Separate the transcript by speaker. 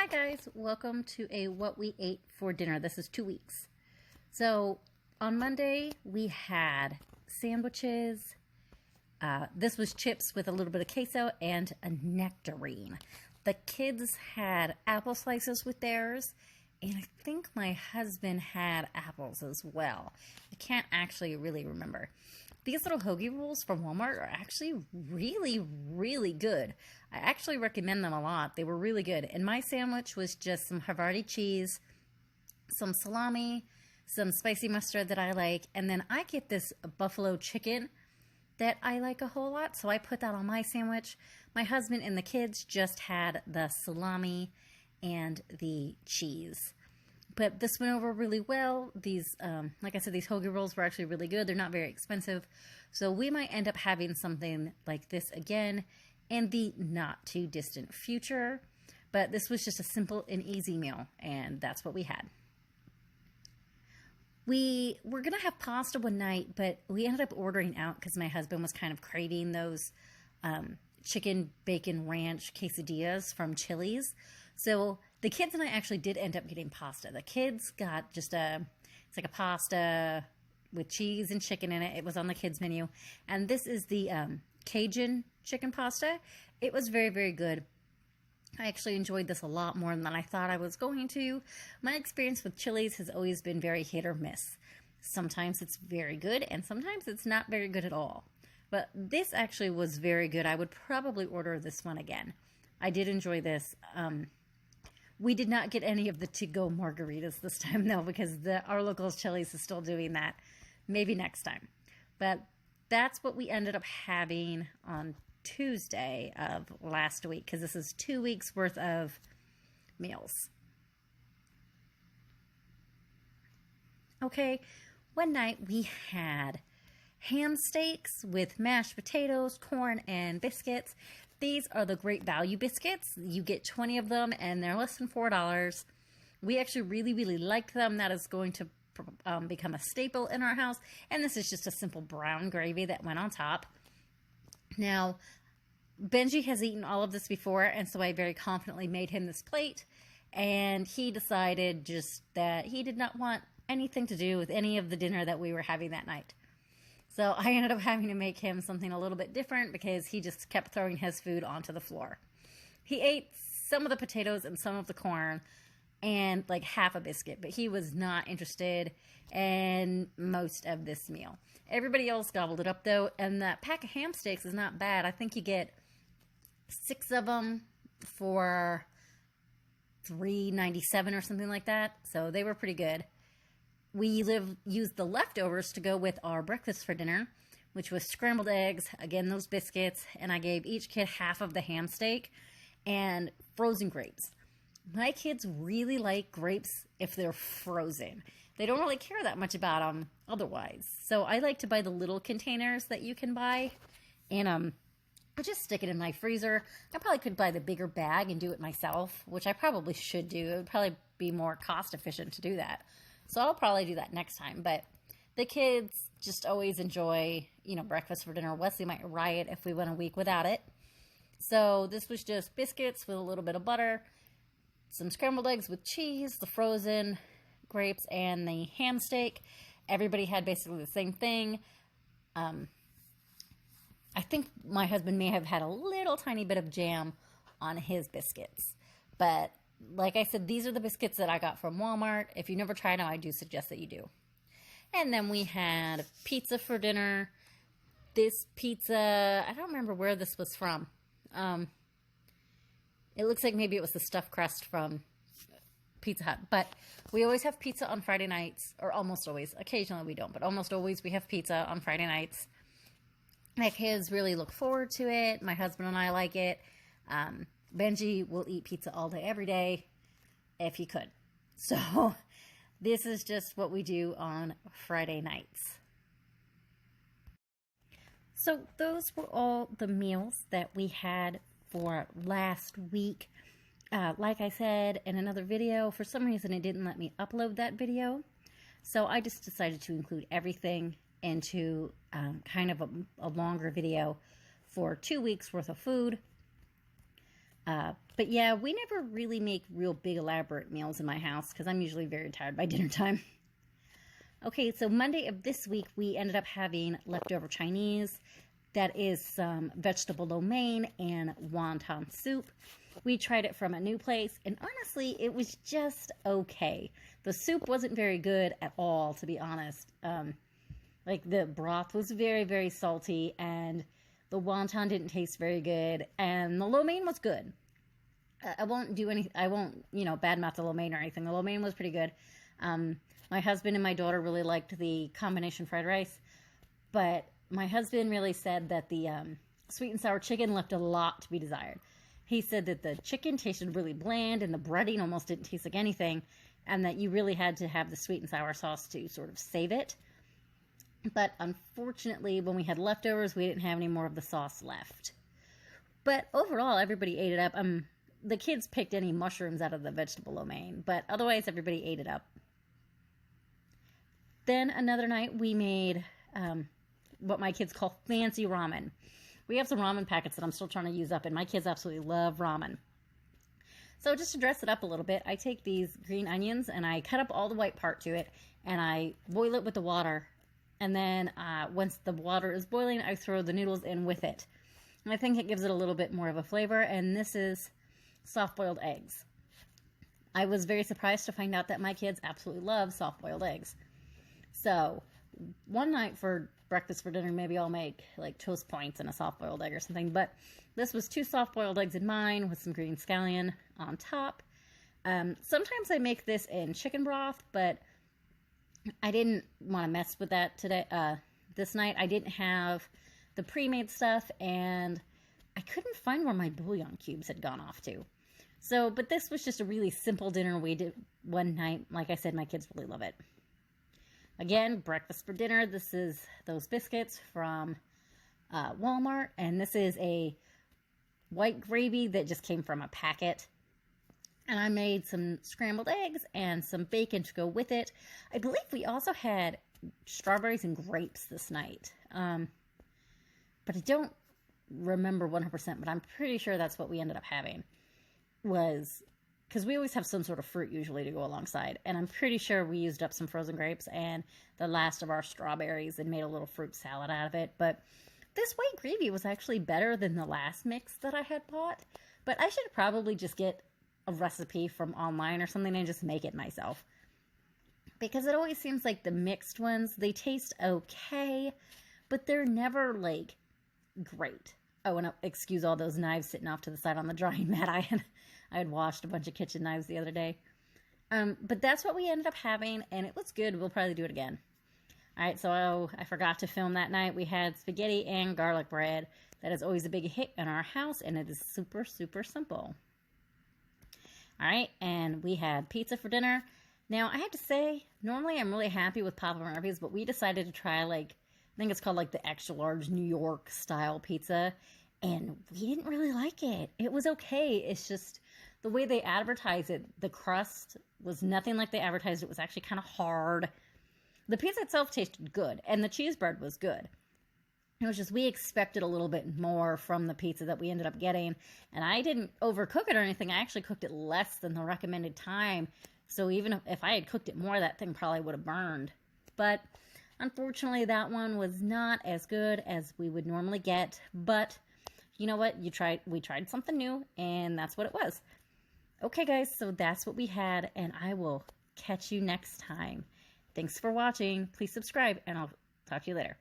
Speaker 1: Hi guys, welcome to a what we ate for dinner. This is 2 weeks. So on Monday we had sandwiches. This was chips with a little bit of queso and a nectarine. The kids had apple slices with theirs, and I think my husband had apples as well. I can't actually really remember. These little hoagie rolls from Walmart are actually really good. I actually recommend them a lot. They were really good. And my sandwich was just some Havarti cheese, some salami, some spicy mustard that I like, and then I get this buffalo chicken that I like a whole lot, so I put that on my sandwich. My husband and the kids just had the salami and the cheese. But this went over really well. These, like I said, these hoagie rolls were actually really good. They're not very expensive. So we might end up having something like this again in the not too distant future. But this was just a simple and easy meal, and that's what we had. We were going to have pasta one night, but we ended up ordering out because my husband was kind of craving those chicken bacon ranch quesadillas from Chili's. So the kids and I actually did end up getting pasta. The kids got just it's like a pasta with cheese and chicken in it. It was on the kids menu. And this is the Cajun chicken pasta. It was very good. I actually enjoyed this a lot more than I thought I was going to. My experience with Chili's has always been very hit or miss. Sometimes it's very good and sometimes it's not very good at all. But this actually was very good. I would probably order this one again. I did enjoy this. We did not get any of the to-go margaritas this time, though, because our local Chili's is still doing that. Maybe next time. But that's what we ended up having on Tuesday of last week, because this is 2 weeks worth of meals. Okay, one night we had ham steaks with mashed potatoes, corn, and biscuits. These are the Great Value biscuits. You get 20 of them, and they're less than $4. We actually really like them. That is going to become a staple in our house. And this is just a simple brown gravy that went on top. Now, Benji has eaten all of this before, and so I very confidently made him this plate. And he decided just that he did not want anything to do with any of the dinner that we were having that night. So I ended up having to make him something a little bit different because he just kept throwing his food onto the floor. He ate some of the potatoes and some of the corn and like half a biscuit, but he was not interested in most of this meal. Everybody else gobbled it up though, and that pack of ham steaks is not bad. I think you get 6 of them for $3.97 or something like that. So they were pretty good. We used the leftovers to go with our breakfast for dinner, which was scrambled eggs, again, those biscuits, and I gave each kid half of the ham steak and frozen grapes. My kids really like grapes if they're frozen. They don't really care that much about them otherwise. So I like to buy the little containers that you can buy, and I just stick it in my freezer. I probably could buy the bigger bag and do it myself, which I probably should do. It would probably be more cost efficient to do that. So I'll probably do that next time. But the kids just always enjoy, breakfast for dinner. Wesley might riot if we went a week without it. So this was just biscuits with a little bit of butter, some scrambled eggs with cheese, the frozen grapes, and the ham steak. Everybody had basically the same thing. I think my husband may have had a little tiny bit of jam on his biscuits. But like I said, these are the biscuits that I got from Walmart. If you never tried them, I do suggest that you do. And then we had pizza for dinner. This pizza, I don't remember where this was from. It looks like maybe it was the stuffed crust from Pizza Hut. But we always have pizza on Friday nights, or almost always. Occasionally we don't, but almost always we have pizza on Friday nights. My kids really look forward to it. My husband and I like it. Benji will eat pizza all day, every day, if he could. So this is just what we do on Friday nights. So those were all the meals that we had for last week. Like I said in another video, for some reason it didn't let me upload that video. So I just decided to include everything into kind of a longer video for 2 weeks worth of food. But yeah, we never really make real big elaborate meals in my house because I'm usually very tired by dinner time. Okay, so Monday of this week, we ended up having leftover Chinese. That is some vegetable lo mein and wonton soup. We tried it from a new place, and honestly, it was just okay. The soup wasn't very good at all, to be honest. Like, the broth was very, very salty, and the wonton didn't taste very good, and the lo mein was good. I won't, badmouth the lo mein or anything. The lo mein was pretty good. My husband and my daughter really liked the combination fried rice, but my husband really said that the sweet and sour chicken left a lot to be desired. He said that the chicken tasted really bland and the breading almost didn't taste like anything, and that you really had to have the sweet and sour sauce to sort of save it. But unfortunately, when we had leftovers, we didn't have any more of the sauce left. But overall, everybody ate it up. The kids picked any mushrooms out of the vegetable lo mein, but otherwise everybody ate it up. Then another night we made what my kids call fancy ramen. We have some ramen packets that I'm still trying to use up, and my kids absolutely love ramen. So just to dress it up a little bit, I take these green onions and I cut up all the white part to it, and I boil it with the water. And then once the water is boiling, I throw the noodles in with it. And I think it gives it a little bit more of a flavor, and this is soft-boiled eggs. I was very surprised to find out that my kids absolutely love soft-boiled eggs. So one night for breakfast for dinner, maybe I'll make like toast points and a soft-boiled egg or something. But this was 2 soft-boiled eggs in mine with some green scallion on top. Sometimes I make this in chicken broth, but I didn't want to mess with that today. This night I didn't have the pre-made stuff, and I couldn't find where my bouillon cubes had gone off to. So, but this was just a really simple dinner we did one night. Like I said, my kids really love it. Again, breakfast for dinner. This is those biscuits from Walmart, and this is a white gravy that just came from a packet. And I made some scrambled eggs and some bacon to go with it. I believe we also had strawberries and grapes this night. But I don't remember 100%, but I'm pretty sure that's what we ended up having. Was because we always have some sort of fruit usually to go alongside. And I'm pretty sure we used up some frozen grapes and the last of our strawberries and made a little fruit salad out of it. But this white gravy was actually better than the last mix that I had bought. But I should probably just get a recipe from online or something and just make it myself. Because it always seems like the mixed ones, they taste okay, but they're never like great. Oh, and excuse all those knives sitting off to the side on the drying mat. I had washed a bunch of kitchen knives the other day. But that's what we ended up having, and it was good. We'll probably do it again. All right, so I forgot to film that night. We had spaghetti and garlic bread. That is always a big hit in our house, and it is super, super simple. All right, and we had pizza for dinner. Now, I have to say, normally I'm really happy with Papa Murphy's, but we decided to try, like, I think it's called, like, the extra large New York style pizza, and we didn't really like it. It was okay. It's just the way they advertise it, the crust was nothing like they advertised. It was actually kind of hard. The pizza itself tasted good, and the cheese bread was good. It was just we expected a little bit more from the pizza that we ended up getting, and I didn't overcook it or anything. I actually cooked it less than the recommended time, so even if I had cooked it more, that thing probably would have burned. But unfortunately, that one was not as good as we would normally get, but you know what? We tried something new, and that's what it was. Okay, guys, so that's what we had, and I will catch you next time. Thanks for watching. Please subscribe, and I'll talk to you later.